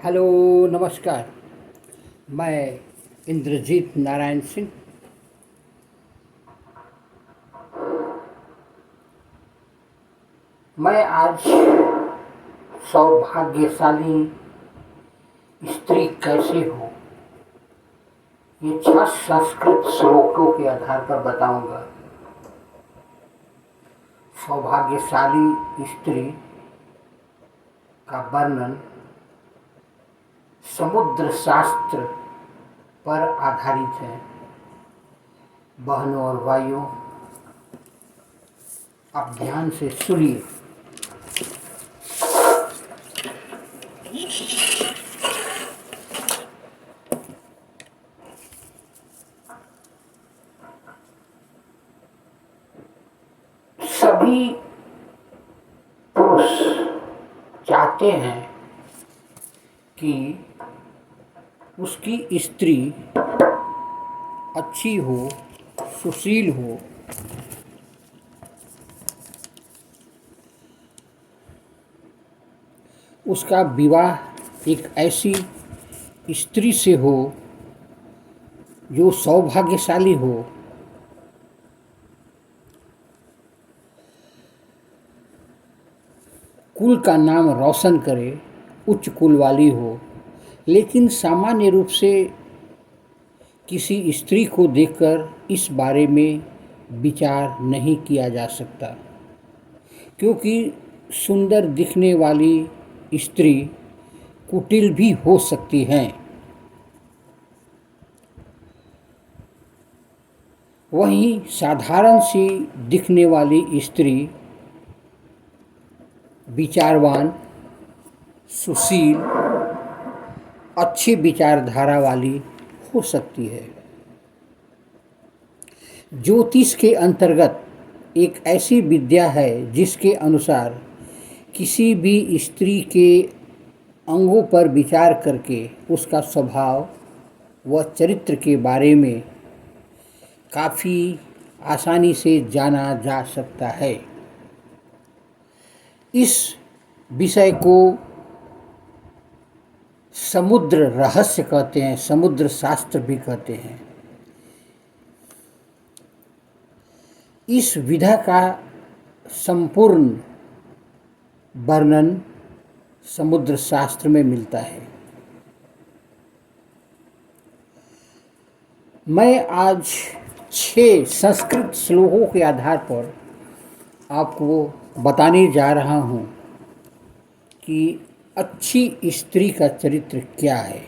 Hello, नमस्कार। मैं इंद्रजीत नारायण सिंह। मैं आज सौभाग्यशाली स्त्री कैसे हो, ये 6 संस्कृत श्लोकों के आधार पर बताऊंगा। सौभाग्यशाली स्त्री का वर्णन समुद्र शास्त्र पर आधारित है। बहनों और भाइयों, आप ध्यान से सुनिए। सभी पुरुष चाहते हैं कि उसकी स्त्री अच्छी हो, सुशील हो, उसका विवाह एक ऐसी स्त्री से हो जो सौभाग्यशाली हो, कुल का नाम रोशन करे, उच्च कुल वाली हो। लेकिन सामान्य रूप से किसी स्त्री को देखकर इस बारे में विचार नहीं किया जा सकता, क्योंकि सुंदर दिखने वाली स्त्री कुटिल भी हो सकती हैं। वहीं साधारण सी दिखने वाली स्त्री विचारवान, सुशील, अच्छी विचारधारा वाली हो सकती है। ज्योतिष के अंतर्गत एक ऐसी विद्या है जिसके अनुसार किसी भी स्त्री के अंगों पर विचार करके उसका स्वभाव व चरित्र के बारे में काफ़ी आसानी से जाना जा सकता है। इस विषय को समुद्र रहस्य कहते हैं, समुद्र शास्त्र भी कहते हैं। इस विधा का संपूर्ण वर्णन समुद्र शास्त्र में मिलता है। मैं आज 6 संस्कृत श्लोकों के आधार पर आपको बताने जा रहा हूँ कि अच्छी स्त्री का चरित्र क्या है।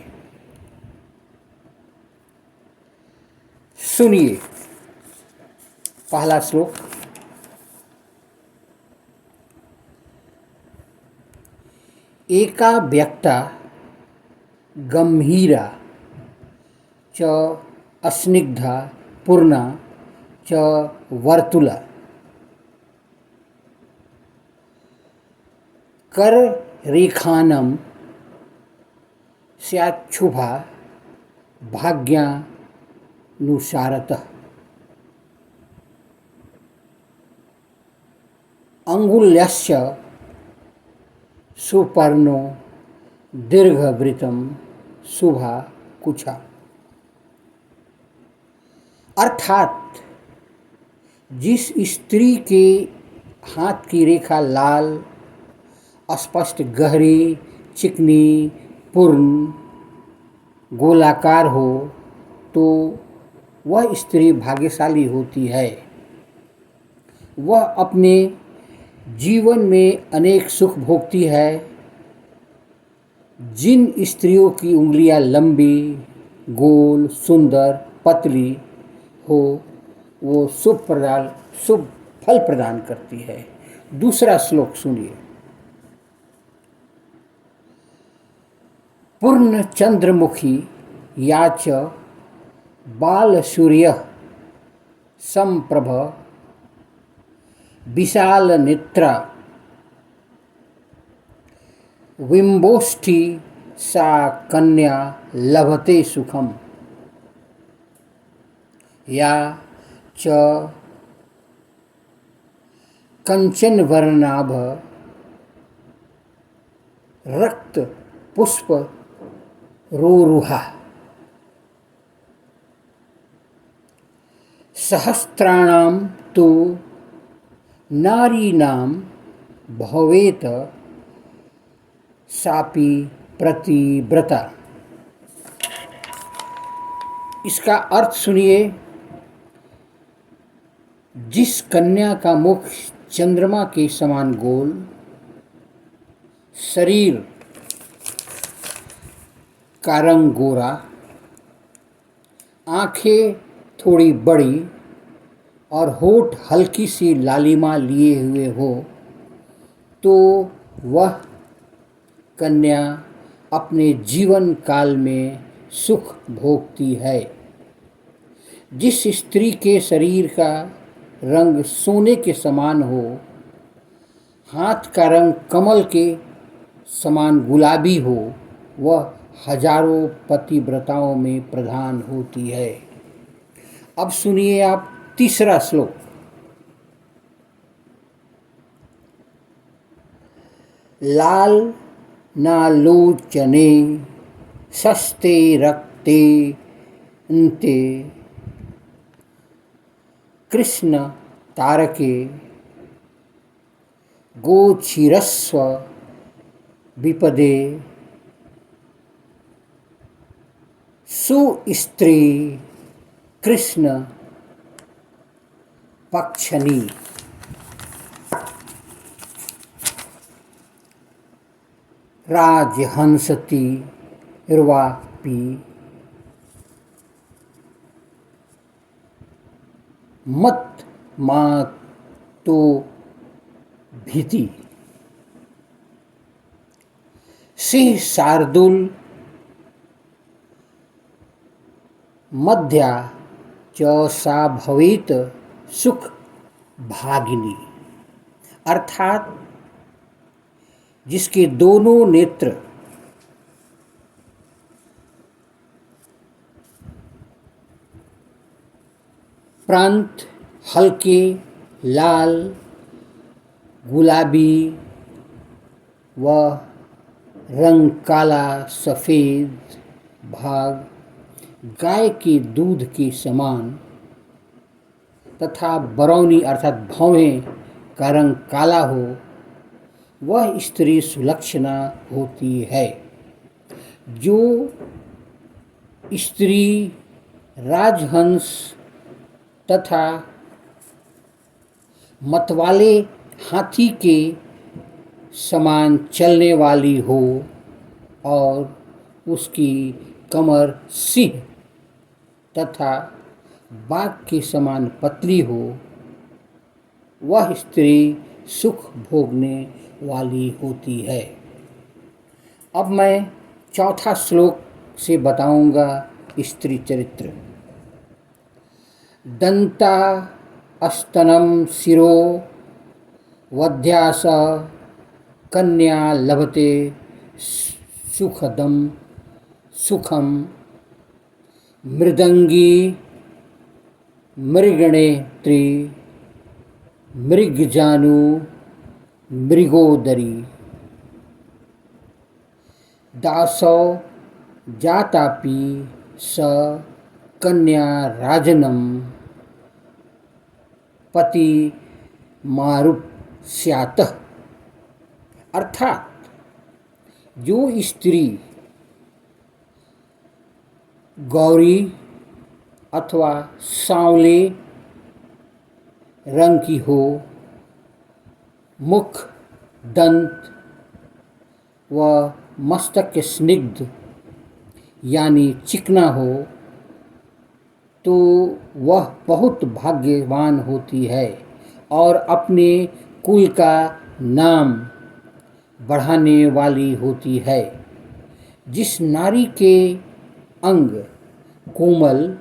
सुनिए पहला श्लोक। एका व्यक्ता गंभीरा च अस्निग्धा पूर्णा च वर्तुला कर रेखानम स्याच्छुभा भाग्यानुसारतः अंगुल्यस्य सुपर्णो दीर्घवृतम शुभा कुछा। अर्थात जिस स्त्री के हाथ की रेखा लाल, स्पष्ट, गहरी, चिकनी, पूर्ण, गोलाकार हो तो वह स्त्री भाग्यशाली होती है। वह अपने जीवन में अनेक सुख भोगती है। जिन स्त्रियों की उंगलियां लंबी, गोल, सुंदर, पतली हो वो शुभ फल प्रदान करती है। दूसरा श्लोक सुनिए। पूर्ण चंद्रमुखी याच बाल सूर्य संप्रभ विशाल नेत्रा विम्बोष्ठी सा कन्या लभते सुखम या च कंचन वर्णाभ रक्त पुष्प रोरुहा। सहस्राणां तु नारीणां भवेत सापि प्रतिव्रता। इसका अर्थ सुनिए। जिस कन्या का मुख चंद्रमा के समान गोल, शरीर का रंग गोरा, आंखें थोड़ी बड़ी और होठ हल्की सी लालिमा लिए हुए हो, तो वह कन्या अपने जीवन काल में सुख भोगती है। जिस स्त्री के शरीर का रंग सोने के समान हो, हाथ का रंग कमल के समान गुलाबी हो, वह हजारों पतिव्रताओं में प्रधान होती है। अब सुनिए आप तीसरा श्लोक। लाल नालोचने सस्ते रक्ते अन्ते कृष्ण तारके गोचिरस्व विपदे सुस्त्री कृष्ण पक्षनी। राजहंसति इर्वापि मत मातो भीति। सिंह शार्दुल मध्या च सा भवेत सुख भागिनी। अर्थात जिसके दोनों नेत्र प्रांत हल्के लाल गुलाबी व रंग काला सफ़ेद भाग गाय के दूध के समान तथा बरौनी अर्थात भौहें का रंग काला हो, वह स्त्री सुलक्षणा होती है। जो स्त्री राजहंस तथा मतवाले हाथी के समान चलने वाली हो और उसकी कमर सिंह तथा बाघ के समान पतली हो, वह स्त्री सुख भोगने वाली होती है। अब मैं चौथा श्लोक से बताऊंगा स्त्री चरित्र। दंता अस्तनम शिरो वध्यास कन्या लभते सुखदम सुखम मृदंगी मृगणेत्री मृगजानु मृगोदरी। दासौ जातापि स कन्या राजनम पति मारुष्यातः। अर्थात जो स्त्री गौरी अथवा सांवले रंग की हो, मुख दंत व मस्तक स्निग्ध यानी चिकना हो, तो वह बहुत भाग्यवान होती है और अपने कुल का नाम बढ़ाने वाली होती है। जिस नारी के अंग कोमल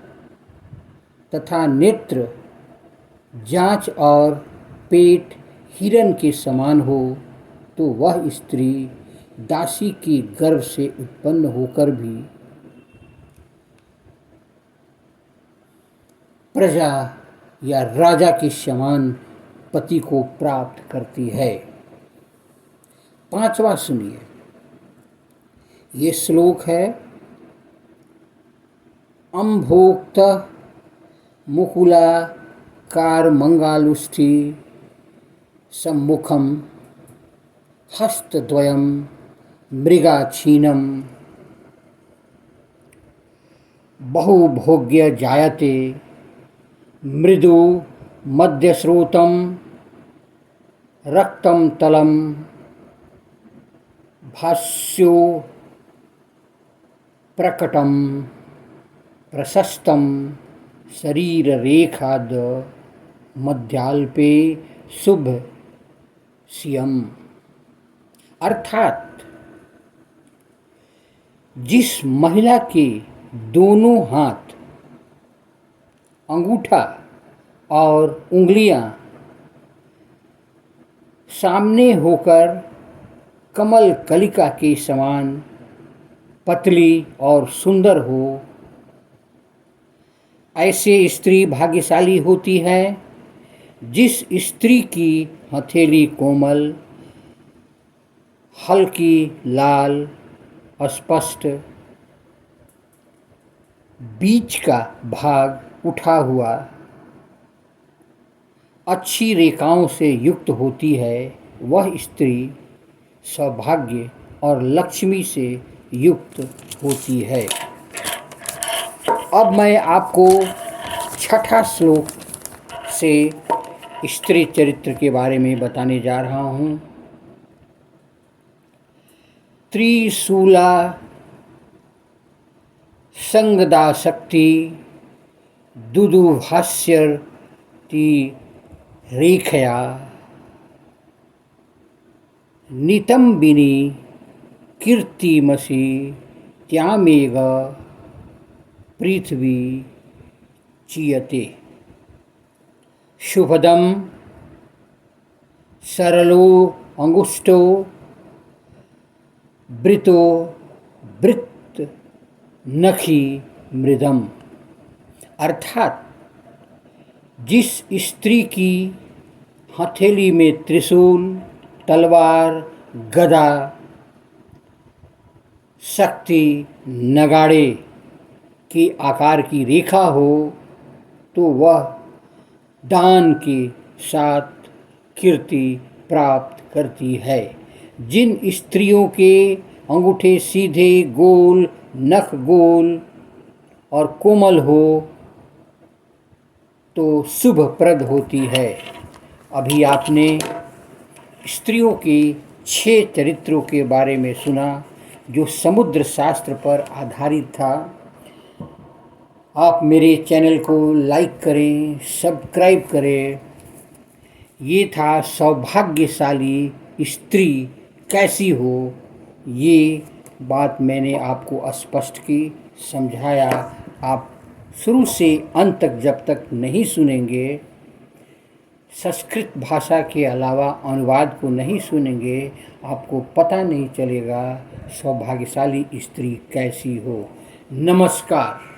तथा नेत्र जांच और पेट हिरण के समान हो, तो वह स्त्री दासी के गर्भ से उत्पन्न होकर भी प्रजा या राजा के समान पति को प्राप्त करती है। पांचवा सुनिए। ये श्लोक है अम्भोक्त मुकुला कारमंगालुष्ठी सम्मुखम हस्तद्वयम मृगाछीनम बहुभोग्य जायते मृदु मध्यस्रोतम रक्तम तलम भास्यो प्रकटम प्रशस्तम शरीररेखाद मध्याल्पे शुभ सियम। अर्थात जिस महिला के दोनों हाथ, अंगूठा और उंगलियां सामने होकर कमल कलिका के समान पतली और सुंदर हो, ऐसे स्त्री भाग्यशाली होती है। जिस स्त्री की हथेली कोमल, हल्की लाल, स्पष्ट, बीच का भाग उठा हुआ, अच्छी रेखाओं से युक्त होती है, वह स्त्री सौभाग्य और लक्ष्मी से युक्त होती है। अब मैं आपको छठा श्लोक से स्त्री चरित्र के बारे में बताने जा रहा हूँ। त्रिशूला संगदाशक्ति दुदुभास्यति रेखया नितंबिनी कीर्तिमसि त्यामेव पृथ्वी चीयते। शुभदम सरलो अंगुष्ठो वृतो वृत्त नखी मृदम। अर्थात जिस स्त्री की हथेली में त्रिशूल, तलवार, गदा, शक्ति, नगाड़े के आकार की रेखा हो, तो वह दान के साथ कीर्ति प्राप्त करती है। जिन स्त्रियों के अंगूठे सीधे, गोल, नख गोल और कोमल हो, तो शुभप्रद होती है। अभी आपने स्त्रियों के 6 चरित्रों के बारे में सुना जो समुद्र शास्त्र पर आधारित था। आप मेरे चैनल को लाइक करें, सब्सक्राइब करें। ये था सौभाग्यशाली स्त्री कैसी हो, ये बात मैंने आपको स्पष्ट की, समझाया। आप शुरू से अंत तक जब तक नहीं सुनेंगे, संस्कृत भाषा के अलावा अनुवाद को नहीं सुनेंगे, आपको पता नहीं चलेगा सौभाग्यशाली स्त्री कैसी हो। नमस्कार।